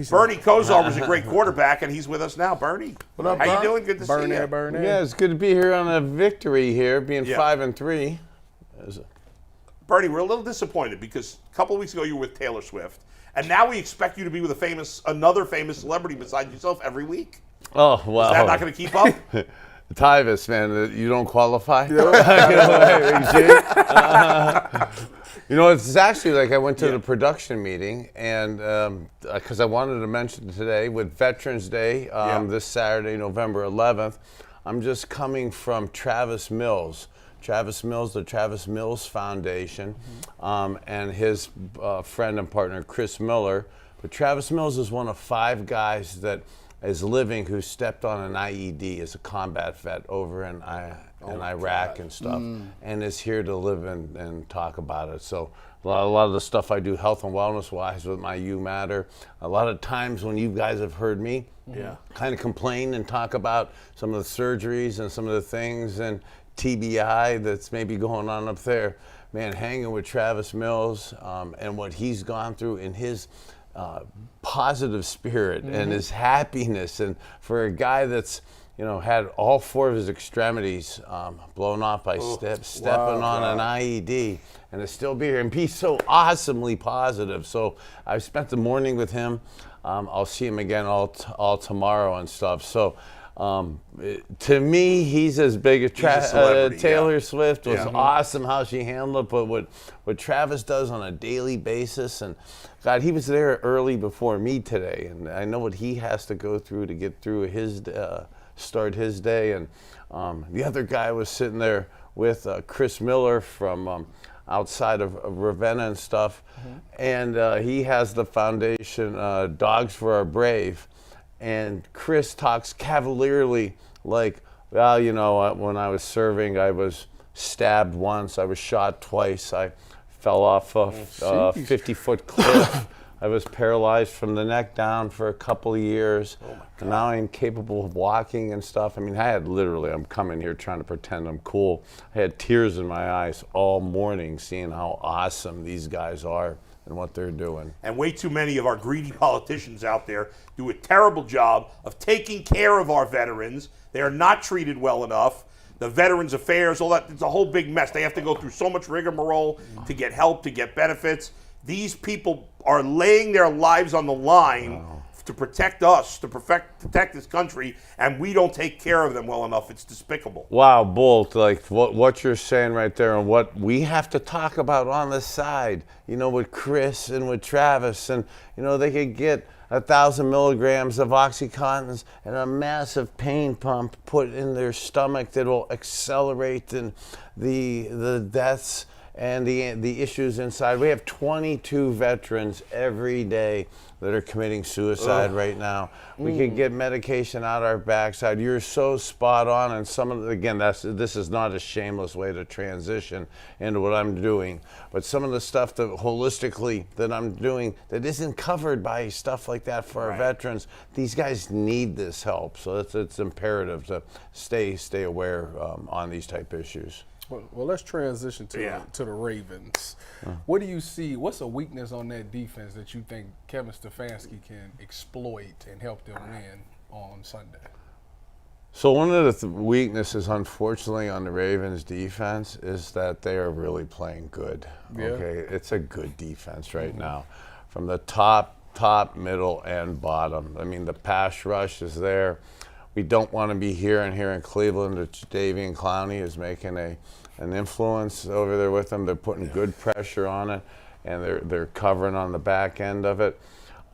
Bernie Kosar was a great quarterback, and he's with us now. Bernie, what up, how you doing? Good to see you. Bernie. Yeah, it's good to be here on a victory here, being 5-3. Bernie, we're a little disappointed because a couple of weeks ago you were with Taylor Swift, and now we expect you to be with another famous celebrity besides yourself every week. Oh, wow. Is that not going to keep up? Tyvis, man, you don't qualify? You know, it's actually like I went to the production meeting, and because I wanted to mention today with Veterans Day this Saturday, November 11th, I'm just coming from Travis Mills. The Travis Mills Foundation, and his friend and partner, Chris Miller. But Travis Mills is one of 5 guys that is living who stepped on an IED as a combat vet over in Iraq and stuff, and is here to live and talk about it. So a lot of the stuff I do health and wellness wise with my You Matter, a lot of times when you guys have heard me kind of complain and talk about some of the surgeries and some of the things and TBI that's maybe going on up there, man, hanging with Travis Mills and what he's gone through in his positive spirit and his happiness, and for a guy that's had all 4 of his extremities blown off by stepping on an IED, and to still be here and be so awesomely positive. So I spent the morning with him. I'll see him again all tomorrow and stuff. So to me, he's as big as Taylor Swift. Was awesome how she handled it, but what Travis does on a daily basis, and God, he was there early before me today, and I know what he has to go through to get through his start his day. And the other guy was sitting there with Chris Miller from outside of Ravenna and stuff, and he has the foundation Dogs for Our Brave. And Chris talks cavalierly like, well, when I was serving, I was stabbed once, I was shot twice, I fell off a 50-foot cliff. I was paralyzed from the neck down for a couple of years. And now I'm capable of walking and stuff. I mean, I'm coming here trying to pretend I'm cool. I had tears in my eyes all morning seeing how awesome these guys are and what they're doing. And way too many of our greedy politicians out there do a terrible job of taking care of our veterans. They are not treated well enough. The Veterans Affairs, all that, it's a whole big mess. They have to go through so much rigmarole to get help, to get benefits. These people are laying their lives on the line to protect us, to protect this country, and we don't take care of them well enough. It's despicable. Wow, Bolt, like what you're saying right there, and what we have to talk about on the side, with Chris and with Travis, and they could get 1,000 milligrams of OxyContin and a massive pain pump put in their stomach that will accelerate the deaths and the issues inside. We have 22 veterans every day that are committing suicide right now. We can get medication out our backside. You're so spot on, and this is not a shameless way to transition into what I'm doing, but some of the stuff that holistically that I'm doing that isn't covered by stuff like that for our veterans, these guys need this help. So it's imperative to stay aware on these type issues. Well, let's transition to the Ravens. What do you see? What's a weakness on that defense that you think Kevin Stefanski can exploit and help them win on Sunday? So one of the weaknesses, unfortunately, on the Ravens defense is that they are really playing good. Okay, it's a good defense right now, from the top, middle, and bottom. I mean, the pass rush is there. We don't want to be here in Cleveland. Jadeveon Clowney is making an influence over there with them. They're putting good pressure on it, and they're covering on the back end of it.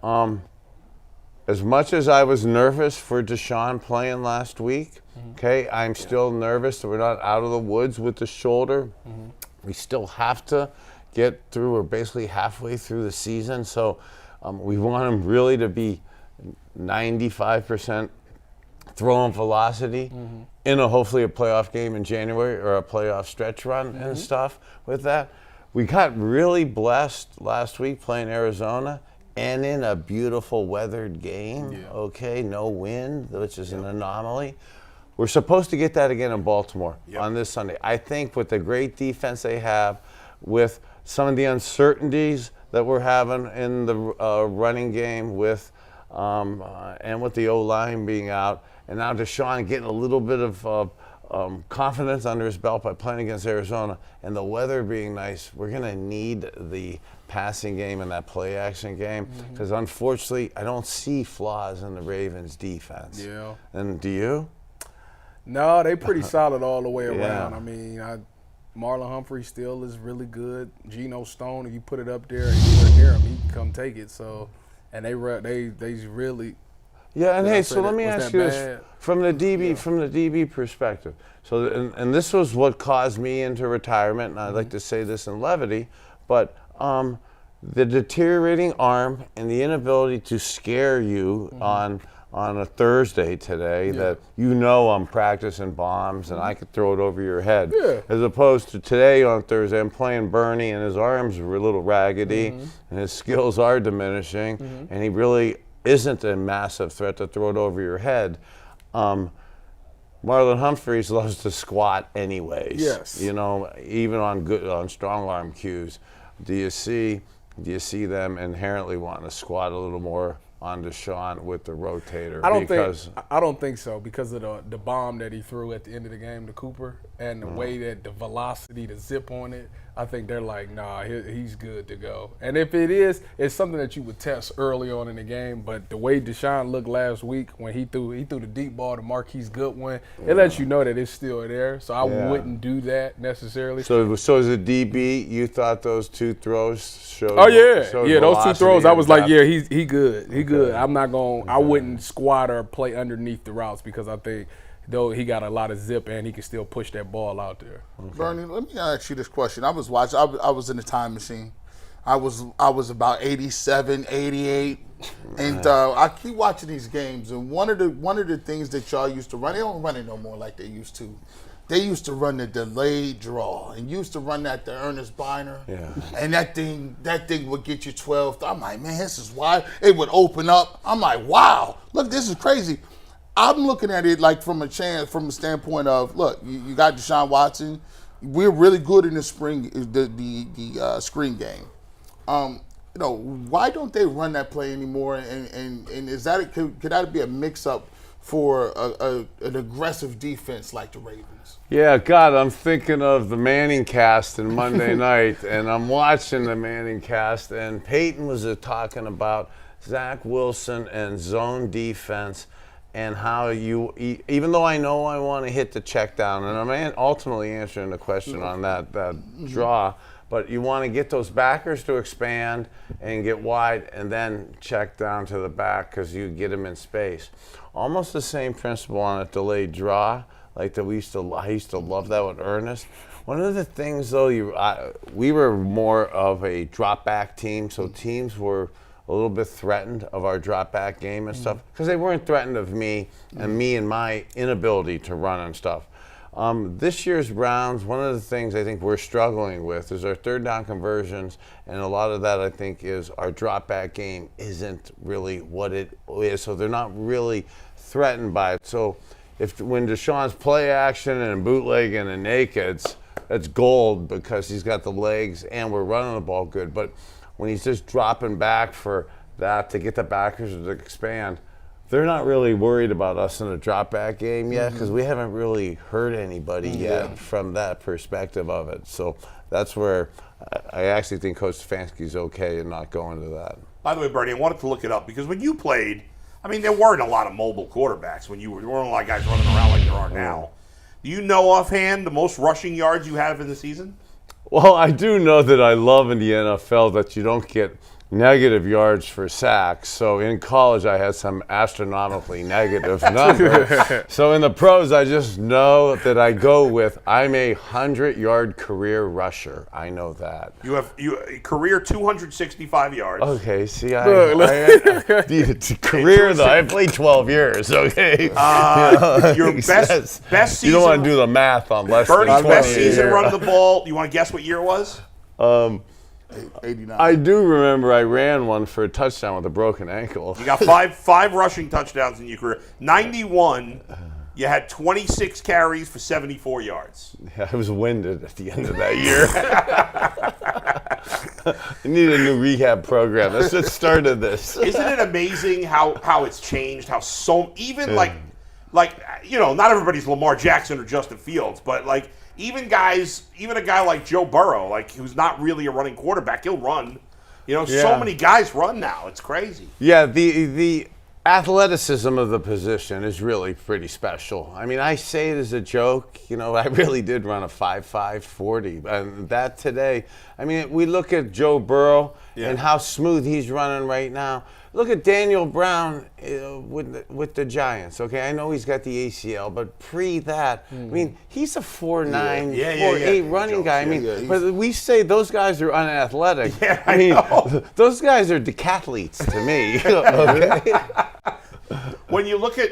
As much as I was nervous for Deshaun playing last week, I'm still nervous that we're not out of the woods with the shoulder. We still have to get through. We're basically halfway through the season, so we want him really to be 95% throwing velocity in hopefully a playoff game in January or a playoff stretch run and stuff with that. We got really blessed last week playing Arizona and in a beautiful weathered game, no wind, which is an anomaly. We're supposed to get that again in Baltimore on this Sunday. I think with the great defense they have, with some of the uncertainties that we're having in the running game with and with the O-line being out, and now Deshaun getting a little bit of confidence under his belt by playing against Arizona, and the weather being nice, we're going to need the passing game and that play action game, because unfortunately I don't see flaws in the Ravens defense. Yeah. And do you? No, they pretty solid all the way around. Yeah. I mean, Marlon Humphrey still is really good. Geno Stone, if you put it up there and you put it near him, he can come take it. So, and they really. Yeah, and Did I hey, say so that? let me Was ask that you this bad? from the DB perspective. So, and this was what caused me into retirement, and I'd like to say this in levity, but the deteriorating arm and the inability to scare you on a Thursday today that I'm practicing bombs and I could throw it over your head. Yeah. As opposed to today on Thursday, I'm playing Bernie and his arms are a little raggedy and his skills are diminishing and he really isn't a massive threat to throw it over your head. Marlon Humphreys loves to squat anyways. Yes. Even on strong arm cues. Do you see them inherently wanting to squat a little more on Deshaun with the rotator? I don't think so, because of the bomb that he threw at the end of the game to Cooper and the way that the velocity, the zip on it. I think they're like, nah, he's good to go. And if it is, it's something that you would test early on in the game. But the way Deshaun looked last week when he threw the deep ball to Marquise Goodwin, it lets you know that it's still there. So I wouldn't do that necessarily. So as a DB, you thought those two throws showed? Oh yeah, those two velocity throws. I and was like, depth? yeah, he good. He good. I'm not going. I wouldn't squat or play underneath the routes, because I think though he got a lot of zip and he can still push that ball out there. Bernie, let me ask you this question. I was watching. I was in the time machine. I was about 87, 88, and I keep watching these games. And one of the things that y'all used to run, they don't run it no more like they used to. They used to run the delayed draw and used to run that to Ernest Biner. Yeah. And that thing would get you 12. I'm like, man, this is why it would open up. I'm like, wow, look, this is crazy. I'm looking at it like from a standpoint of, look, you got Deshaun Watson. We're really good in the screen game. Why don't they run that play anymore? And is that could that be a mix up for an aggressive defense like the Ravens? Yeah, God, I'm thinking of the Manning cast in Monday night, and I'm watching the Manning cast, and Peyton was talking about Zach Wilson and zone defense, and how even though I know I want to hit the check down, and I'm ultimately answering the question on that draw, but you want to get those backers to expand and get wide and then check down to the back because you get them in space. Almost the same principle on a delayed draw, like that I used to love that with Ernest. One of the things, though, we were more of a drop back team, so teams were a little bit threatened of our drop back game and stuff, because they weren't threatened of me and my inability to run and stuff. This year's Browns, one of the things I think we're struggling with is our third down conversions, and a lot of that I think is our drop back game isn't really what it is, so they're not really threatened by it. So when Deshaun's play action and bootlegging and nakeds, that's gold because he's got the legs and we're running the ball good. But when he's just dropping back for that to get the backers to expand, they're not really worried about us in a drop back game yet because we haven't really hurt anybody yet from that perspective of it. So that's where I actually think Coach Stefanski's okay in not going to that. By the way, Bernie, I wanted to look it up because when you played, I mean, there weren't a lot of mobile quarterbacks when there weren't a lot of guys running around like there are now. Do you know offhand the most rushing yards you have in the season? Well, I do know that I love in the NFL that you don't get negative yards for sacks. So in college, I had some astronomically negative number. So in the pros, I just know that I go with, I'm a 100-yard career rusher. I know that. You have career 265 yards. Okay, see, career though, I played 12 years. Okay, your best season. You don't want to do the math on less. Bernie's than best season years. running the ball. You want to guess what year it was? 89. I do remember I ran one for a touchdown with a broken ankle. You got five rushing touchdowns in your career. 91, you had 26 carries for 74 yards. Yeah, I was winded at the end of that year. You need a new rehab program. That's what started this. Isn't it amazing how it's changed? How even like not everybody's Lamar Jackson or Justin Fields, but like even a guy like Joe Burrow, like who's not really a running quarterback, he'll run. So many guys run now. It's crazy. Yeah, the athleticism of the position is really pretty special. I mean, I say it as a joke. I really did run a 5.5 40, and that today. I mean, we look at Joe Burrow and how smooth he's running right now. Look at Daniel Brown with the Giants. Okay, I know he's got the ACL, but pre that, I mean, he's a 4.9, 4.8 running guy. I mean, but we say those guys are unathletic. Yeah, I mean, those guys are decathletes to me. Okay. When you look at,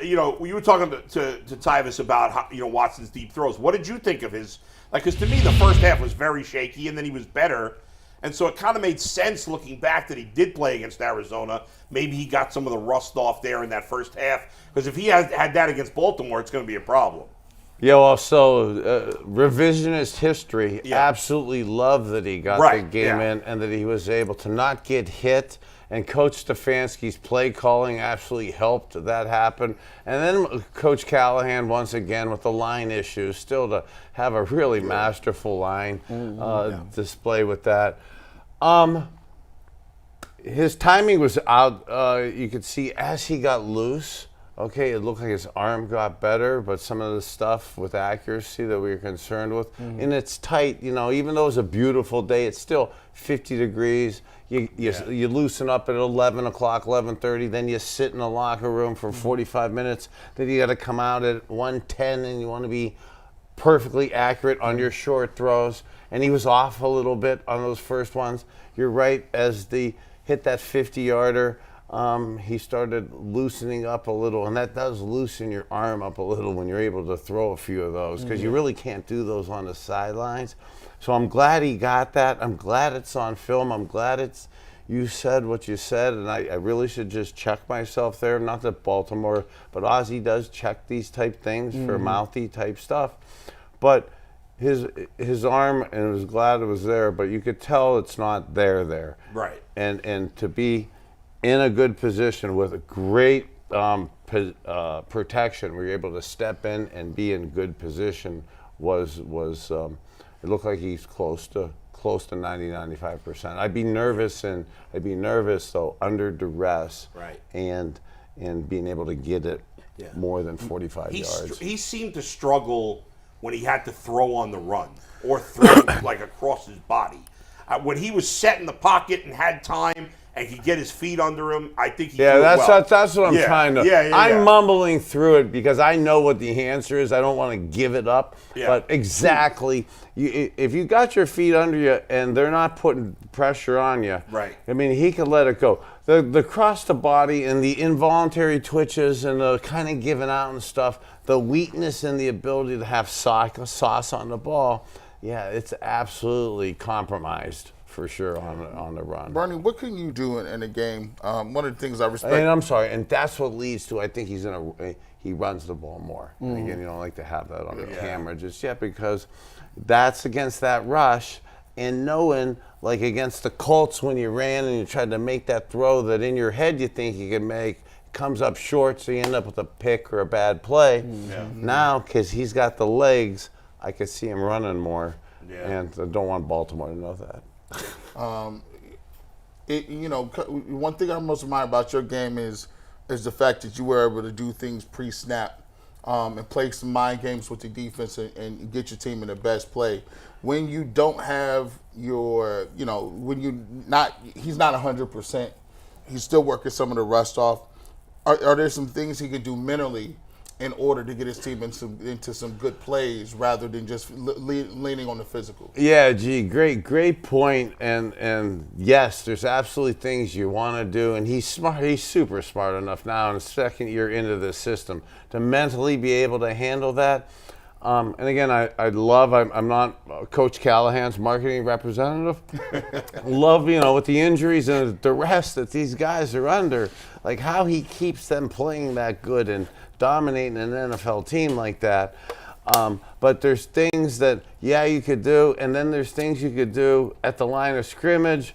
you were talking to Tyvis about how, Watson's deep throws. What did you think of his? Because to me, the first half was very shaky, and then he was better. And so it kind of made sense looking back that he did play against Arizona. Maybe he got some of the rust off there in that first half. Because if he had that against Baltimore, it's going to be a problem. Yeah, well, so revisionist history, absolutely love that he got the game in and that he was able to not get hit. And Coach Stefanski's play calling absolutely helped that happen. And then Coach Callahan, once again, with the line issues, still to have a really masterful line display with that. His timing was out. You could see as he got loose, it looked like his arm got better, but some of the stuff with accuracy that we were concerned with. And it's tight, even though it's a beautiful day, it's still 50 degrees. You loosen up at 11 o'clock, 11:30, then you sit in the locker room for 45 minutes. Then you got to come out at 1:10 and you want to be perfectly accurate on your short throws. And he was off a little bit on those first ones. You're right, as the hit that 50-yarder, he started loosening up a little, and that does loosen your arm up a little when you're able to throw a few of those, because you really can't do those on the sidelines. So I'm glad he got that. I'm glad it's on film. I'm glad you said what you said, and I really should just check myself there. Not that Baltimore, but Ozzie does check these type things for mouthy type stuff. But his arm, and I was glad it was there, but you could tell it's not there. Right. And to be in a good position with a great protection, where you're able to step in and be in good position was it looked like he's close to 90-95%. I'd be nervous though under duress, right, and being able to get it more than 45 yards. He seemed to struggle when he had to throw on the run or throw like across his body. When he was set in the pocket and had time and could get his feet under him, I think he threw that's well. That's what I'm trying to. I'm mumbling through it because I know what the answer is. I don't want to give it up. Yeah. But exactly, if you got your feet under you and they're not putting pressure on you, right? I mean, he could let it go. The cross the body and the involuntary twitches and the kind of giving out and stuff, the weakness and the ability to have sauce on the ball, it's absolutely compromised. For sure on the run. Bernie, what can you do in a game? One of the things I respect. And I'm sorry, and that's what leads to, I think he runs the ball more. And again, you don't like to have that on the camera just yet, because that's against that rush, and knowing, like against the Colts when you ran and you tried to make that throw that in your head you think you can make, comes up short, so you end up with a pick or a bad play. Now, because he's got the legs, I could see him running more, and I don't want Baltimore to know that. One thing I most admire about your game is the fact that you were able to do things pre-snap and play some mind games with the defense and get your team in the best play. When you don't have your, he's not 100%. He's still working some of the rust off. Are there some things he could do mentally in order to get his team into some good plays rather than just leaning on the physical? Yeah, great point. And yes, there's absolutely things you want to do. And he's smart. He's super smart enough now in the second year into this system to mentally be able to handle that. And again, I'm not Coach Callahan's marketing representative. Love, with the injuries and the duress that these guys are under, like how he keeps them playing that good and dominating an NFL team like that. But there's things that, you could do, and then there's things you could do at the line of scrimmage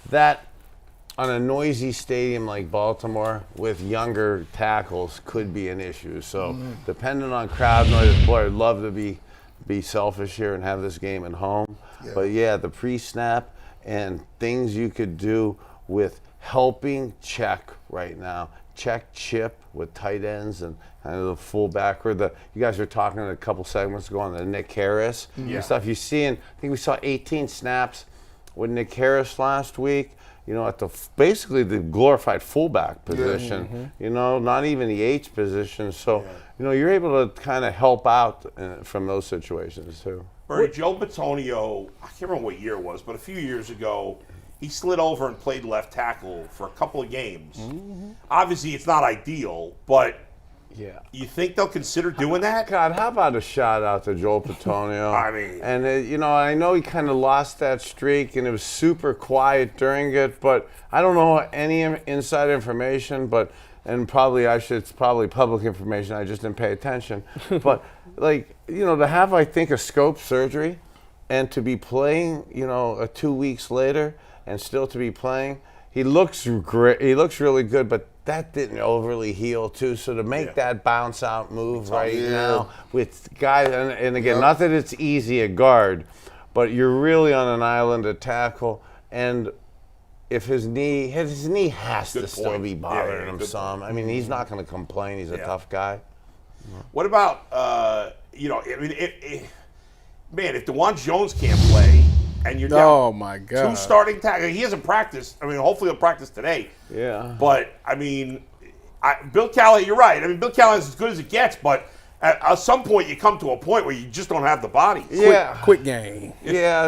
that on a noisy stadium like Baltimore with younger tackles could be an issue. So depending on crowd noise, boy, I'd love to be selfish here and have this game at home. Yeah. But the pre-snap and things you could do with helping check right now. Check chip with tight ends and kind of the fullback, or you guys were talking a couple segments ago on the Nick Harris and stuff. You see, I think we saw 18 snaps with Nick Harris last week. At basically the glorified fullback position. Not even the H position. So you're able to kind of help out from those situations too. Bernie, Joe Bitonio, I can't remember what year it was, but a few years ago, he slid over and played left tackle for a couple of games. Obviously, it's not ideal, but you think they'll consider doing that? God, how about a shout out to Joel Bitonio? I mean, and I know he kind of lost that streak, and it was super quiet during it. But I don't know any inside information, and it's probably public information. I just didn't pay attention. But to have, I think, a scope surgery, and to be playing, 2 weeks later. And still to be playing, he looks great. He looks really good, but that didn't overly heal too. So to make that bounce out move now with guys, and again, not that it's easy at guard, but you're really on an island to tackle. And if his knee has to still be bothering him some. I mean, he's not going to complain. He's a tough guy. What about man, if DeJuan Jones can't play. And you're down oh my God. 2 starting tackles. He hasn't practiced. I mean, hopefully he'll practice today. Yeah. But, I mean, Bill Callahan, you're right. I mean, Bill Callahan's as good as it gets, but at some point you come to a point where you just don't have the body. Quick game. Yeah,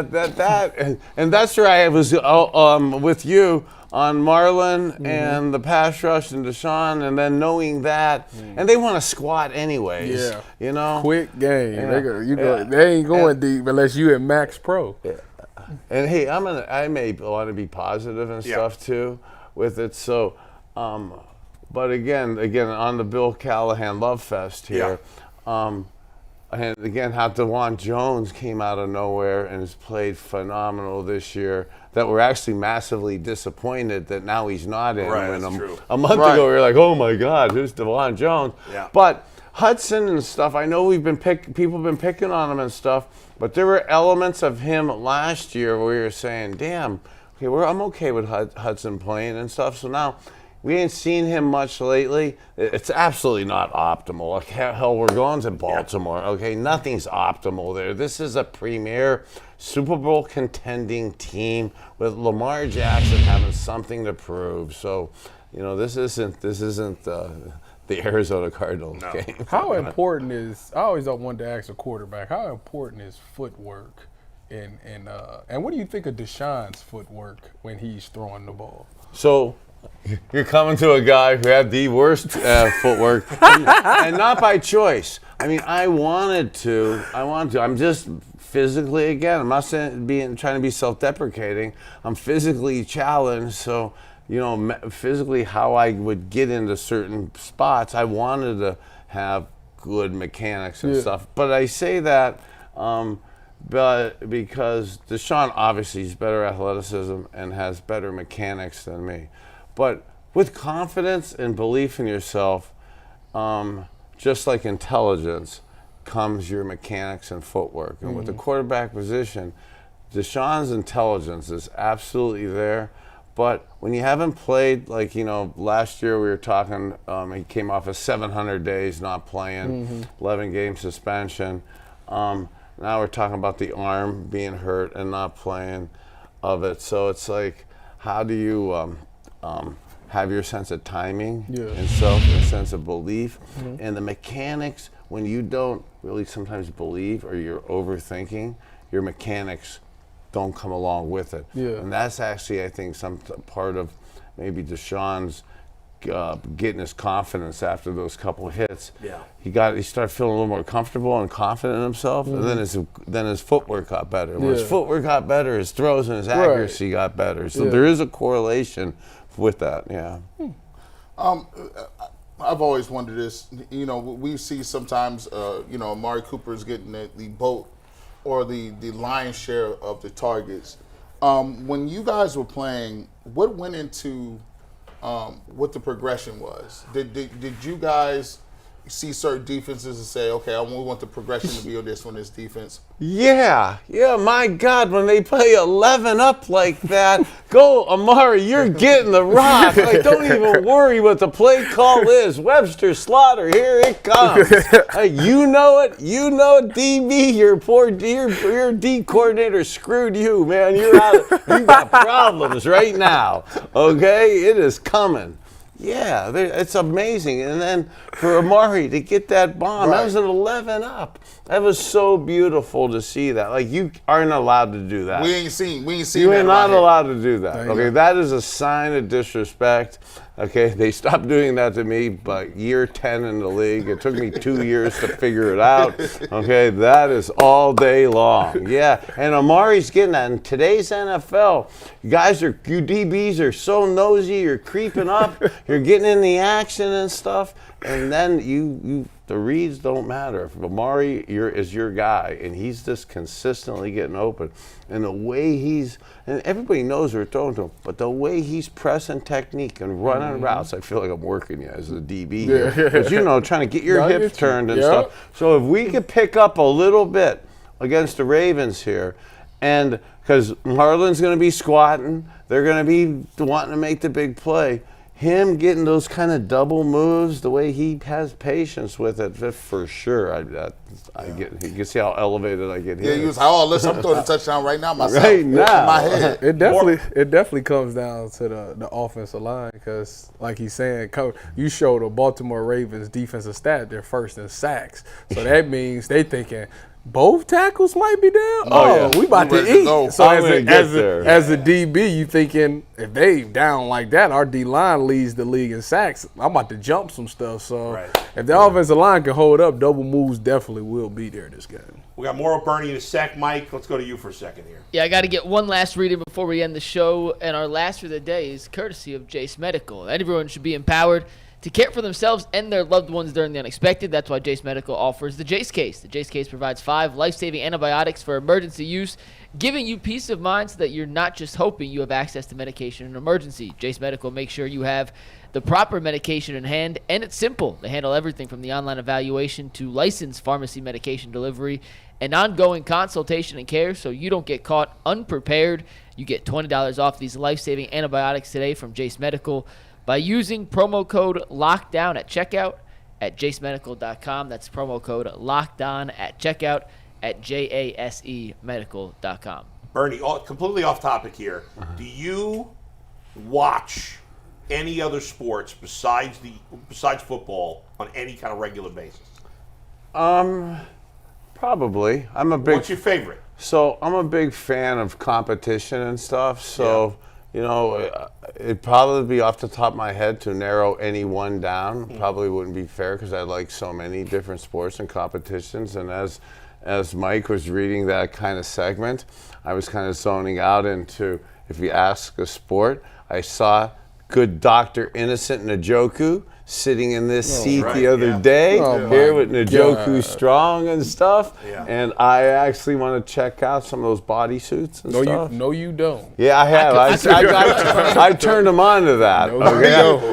and that's where I was with you on Marlon and the pass rush and Deshaun, and then knowing that, and they want to squat anyways. Quick game. They ain't going deep unless you at Max Pro. And hey, I may want to be positive and stuff too with it. So, but again, on the Bill Callahan love fest here, and again, how DeJuan Jones came out of nowhere and has played phenomenal this year. That we're actually massively disappointed that now he's not in. Right, that's true. A month ago, we were like, oh my God, who's DeJuan Jones? Yeah. But Hudson and stuff, I know people have been picking on him and stuff, but there were elements of him last year where we were saying, damn, okay, I'm okay with Hudson playing and stuff. So now we ain't seen him much lately. It's absolutely not optimal. Like, hell, we're going to Baltimore. Okay, nothing's optimal there. This is a premier Super Bowl contending team with Lamar Jackson having something to prove. So, this isn't the Arizona Cardinals game. How important is? I always wanted to ask a quarterback. How important is footwork? And what do you think of Deshaun's footwork when he's throwing the ball? So. You're coming to a guy who had the worst footwork, and not by choice. I mean, I wanted to. I'm just physically, again, I'm not trying to be self-deprecating. I'm physically challenged, so physically how I would get into certain spots, I wanted to have good mechanics and stuff. But I say that, but because Deshaun obviously has better athleticism and has better mechanics than me. But with confidence and belief in yourself, just like intelligence, comes your mechanics and footwork. And with the quarterback position, Deshaun's intelligence is absolutely there. But when you haven't played, like, last year we were talking, he came off of 700 days not playing, 11-game suspension. Now we're talking about the arm being hurt and not playing of it. So it's like, how do you have your sense of timing and sense of belief, and the mechanics? When you don't really sometimes believe or you're overthinking, your mechanics don't come along with it. And that's actually, I think, some part of maybe Deshaun's getting his confidence after those couple hits. He started feeling a little more comfortable and confident in himself, and then his footwork got better. When his footwork got better, his throws and his accuracy got better. So there is a correlation with that. I've always wondered this. You know, we see sometimes, Amari Cooper is getting the boat or the lion's share of the targets. When you guys were playing, what went into what the progression was? Did you guys see certain defenses and say, okay, we want the progression to be on this defense? Yeah, my God, when they play 11 up like that, go, Amari, you're getting the rock. Like, don't even worry what the play call is. Webster, Slaughter, here it comes. You know it, DB, your D coordinator screwed you, man. You got problems right now, okay? It is coming. Yeah, it's amazing. And then for Amari to get that bomb, that was an 11 up. That was so beautiful to see that. Like, you aren't allowed to do that. We ain't seen You that are not right allowed to do that. Okay, that is a sign of disrespect. Okay, they stopped doing that to me, but year 10 in the league. It took me 2 years to figure it out. Okay, that is all day long. Yeah, and Amari's getting that. In today's NFL, you DBs are so nosy, you're creeping up, you're getting in the action and stuff, and then the reads don't matter. If Amari is your guy, and he's just consistently getting open, and the way and everybody knows we're throwing to him, but the way he's pressing technique and running routes, I feel like I'm working you as a DB here. But, trying to get your hips turned and stuff. So if we could pick up a little bit against the Ravens here, and because Harlan's going to be squatting, they're going to be wanting to make the big play. Him getting those kind of double moves, the way he has patience with it, for sure. You can see how elevated I get here. Yeah, he was like, listen, I'm throwing a touchdown right now myself. Right now. In my head. It definitely comes down to the offensive line because, like he's saying, you showed the Baltimore Ravens defensive stat, they're first in sacks. So that means they thinking, both tackles might be down. We about to eat. So as a DB, you thinking if they down like that, our D line leads the league in sacks. I'm about to jump some stuff. So if the offensive line can hold up, double moves definitely will be there this game. We got more of Bernie in a sec. Mike, let's go to you for a second here. Yeah, I got to get one last reading before we end the show, and our last for the day is courtesy of Jace Medical. Everyone should be empowered to care for themselves and their loved ones during the unexpected. That's why Jace Medical offers the Jace Case. The Jace Case provides 5 life-saving antibiotics for emergency use, giving you peace of mind so that you're not just hoping you have access to medication in an emergency. Jace Medical makes sure you have the proper medication in hand, and it's simple. They handle everything from the online evaluation to licensed pharmacy medication delivery and ongoing consultation and care so you don't get caught unprepared. You get $20 off these life-saving antibiotics today from Jace Medical by using promo code LOCKDOWN at checkout at jacemedical.com. That's promo code LOCKDOWN at checkout at jasemedical.com. Bernie, completely off topic here. Do you watch any other sports besides football on any kind of regular basis? Probably. What's your favorite? So I'm a big fan of competition and stuff. So. It'd probably be off the top of my head to narrow any one down. Probably wouldn't be fair because I like so many different sports and competitions. And as Mike was reading that kind of segment, I was kind of zoning out into, if you ask a sport, I saw good Dr. Innocent Njoku sitting in this seat the other day here with Njoku Strong and stuff. Yeah. And I actually want to check out some of those bodysuits and stuff. No, you don't. Yeah, I have. I turned them on to that.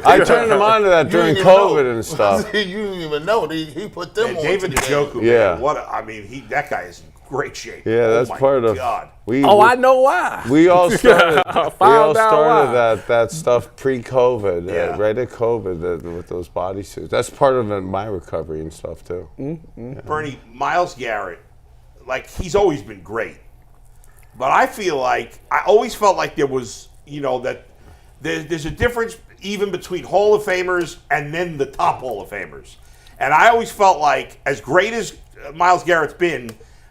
I turned them on to that during COVID and stuff. You didn't even know. He put them on. David Njoku, man, that guy is in great shape. Yeah, that's part of. God. I know why. We all started. that stuff pre-COVID, right at COVID, with those bodysuits. That's part of my recovery and stuff too. Yeah. Bernie, Myles Garrett, he's always been great, but I always felt like there was, that there's a difference even between Hall of Famers and then the top Hall of Famers, and I always felt like as great as Myles Garrett's been,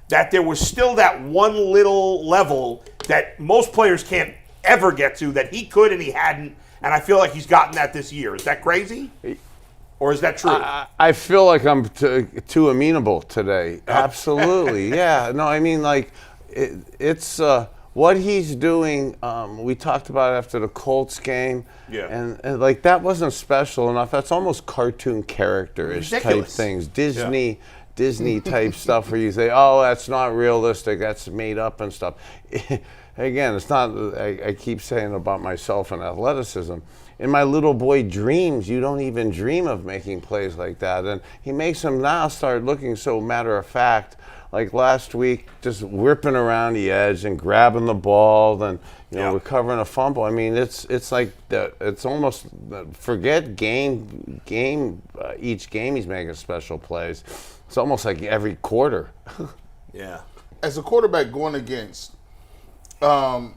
that there was still that one little level that most players can't ever get to that he could and he hadn't, and I feel like he's gotten that this year. Is that crazy? Or is that true? I feel like I'm too amenable today. Absolutely, yeah. No, I mean, it's what he's doing, we talked about after the Colts game. Yeah. And like, that wasn't special enough. That's almost cartoon character-ish type Ridiculous. things. Disney type stuff where you say, oh, that's not realistic, that's made up and stuff. Again, it's not, I keep saying about myself and athleticism. In my little boy dreams, you don't even dream of making plays like that. And he makes them now start looking so matter of fact. Like last week, just whipping around the edge and grabbing the ball, then recovering a fumble. I mean, it's like it's almost forget each game he's making special plays. It's almost like every quarter. Yeah. As a quarterback going against a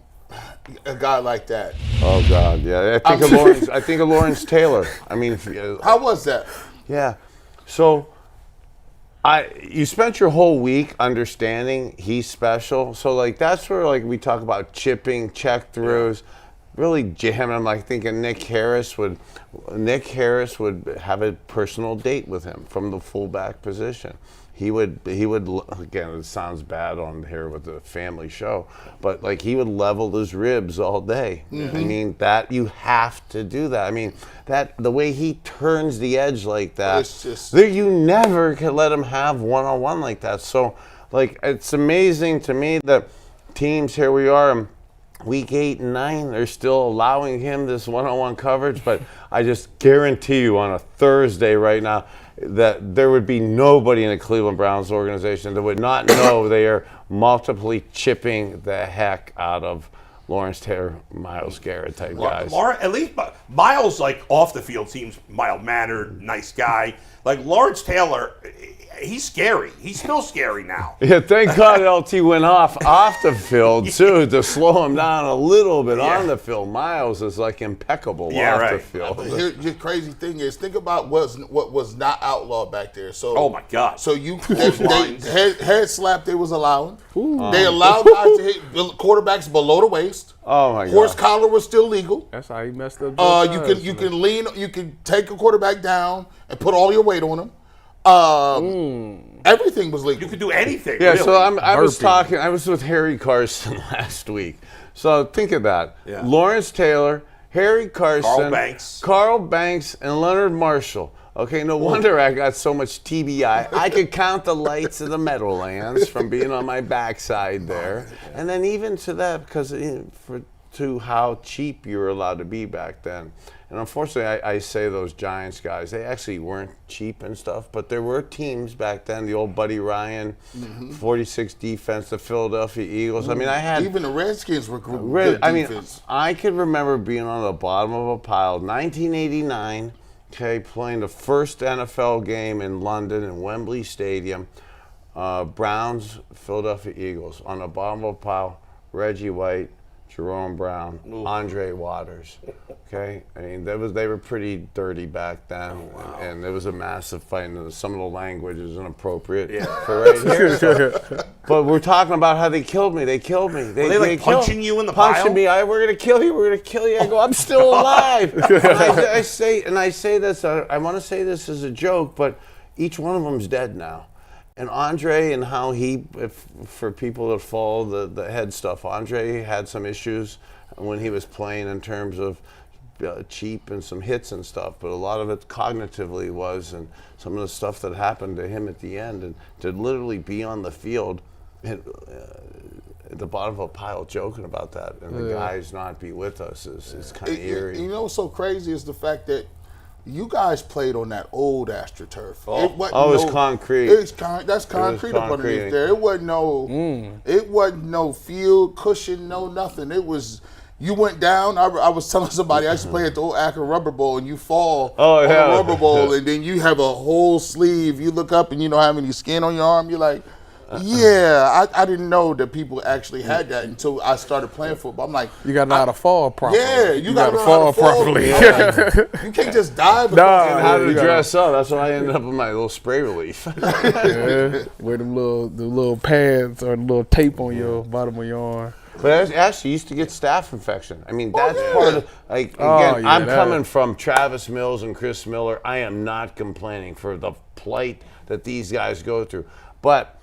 guy like that. Oh God, yeah. I think of Lawrence Taylor. I mean, How was that? yeah. So you spent your whole week understanding he's special. So like that's where like we talk about chipping, check throughs, really jamming. I'm like thinking Nick Harris would have a personal date with him from the fullback position. He would again, it sounds bad on here with the family show, but like he would level his ribs all day. I mean, that you have to do that. I mean, that the way he turns the edge like that, It's just- you never can let him have one-on-one like that. So like it's amazing to me that teams, here we are, week 8 and 9, they're still allowing him this one-on-one coverage, but I just guarantee you on a Thursday right now that there would be nobody in the Cleveland Browns organization that would not know they are multiply chipping the heck out of Lawrence Taylor, Myles Garrett type guys. At least Miles, like off the field, seems mild-mannered, nice guy. Like Lawrence Taylor, he's scary. He's still scary now. Yeah, thank God LT went off the field too to slow him down a little bit on the field. Miles is like impeccable off the field. Here, the crazy thing is, think about what was not outlawed back there. So, Oh my God. So Lines. head slap they was allowing. They allowed guys to hit quarterbacks below the waist. Oh my God. Horse collar was still legal. That's how he messed up. You can lean, you can take a quarterback down and put all your weight on him. Everything was legal. You could do anything. Yeah, really. so I was with Harry Carson last week. So think of that. Yeah. Lawrence Taylor, Harry Carson, Carl Banks. And Leonard Marshall. Okay, no wonder I got so much TBI. I could count the lights of the Meadowlands from being on my backside there. And then even to that, because to how cheap you were allowed to be back then. And unfortunately, I say those Giants guys, they actually weren't cheap and stuff, but there were teams back then, the old Buddy Ryan, 46 defense, the Philadelphia Eagles. I mean, I had... Even the Redskins were good defense. I could remember being on the bottom of a pile, 1989, okay, playing the first NFL game in London in Wembley Stadium, Browns, Philadelphia Eagles, on the bottom of a pile, Reggie White, Jerome Brown, Andre Waters. Okay, I mean they were pretty dirty back then, and there was a massive fight. And some of the language is inappropriate for right here. So, but we're talking about how they killed me. They killed me. Were they like punching you in the punching pile? me. We're gonna kill you. We're gonna kill you. I go, I'm still alive. I say this. I want to say this as a joke, but each one of them's dead now. And Andre and how for people that follow the head stuff, Andre had some issues when he was playing in terms of cheap and some hits and stuff, but a lot of it cognitively was, and some of the stuff that happened to him at the end, and to literally be on the field at the bottom of a pile joking about that, and the guys not be with us is kind of eerie. You know what's so crazy is the fact that you guys played on that old AstroTurf. It's concrete. That's concrete up underneath there. It wasn't no field cushion, no nothing. It was, you went down. I was telling somebody I used to play at the old Akron Rubber Bowl, and you fall on the Rubber Bowl, and then you have a whole sleeve. You look up and you don't have any skin on your arm. You're like, yeah, I didn't know that people actually had that until I started playing football. I'm like, you got to know how to fall properly. Yeah, you got to fall properly. Like, you can't just dive. And how to dress up. That's why I ended up with my little spray relief. Wear them little pads or the little tape on your bottom of your arm. But I actually used to get staph infection. I mean, that's part of, like, again, I'm coming from Travis Mills and Chris Miller. I am not complaining for the plight that these guys go through. But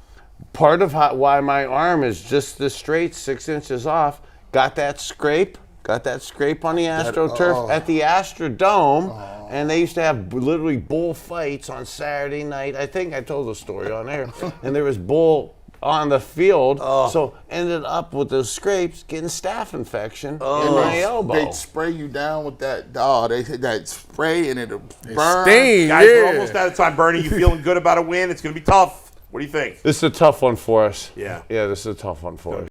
part of why my arm is just this straight, 6 inches off. Got that scrape on the AstroTurf at the Astrodome, and they used to have literally bull fights on Saturday night. I think I told the story on air, and there was bull on the field, so ended up with those scrapes, getting staph infection in my elbow. They'd spray you down with that. They hit that spray and it'll burn. Sting, Guys, we're yeah. almost out of time. Bernie, you feeling good about a win? It's going to be tough. What do you think? This is a tough one for us. Yeah. Yeah, this is a tough one for us.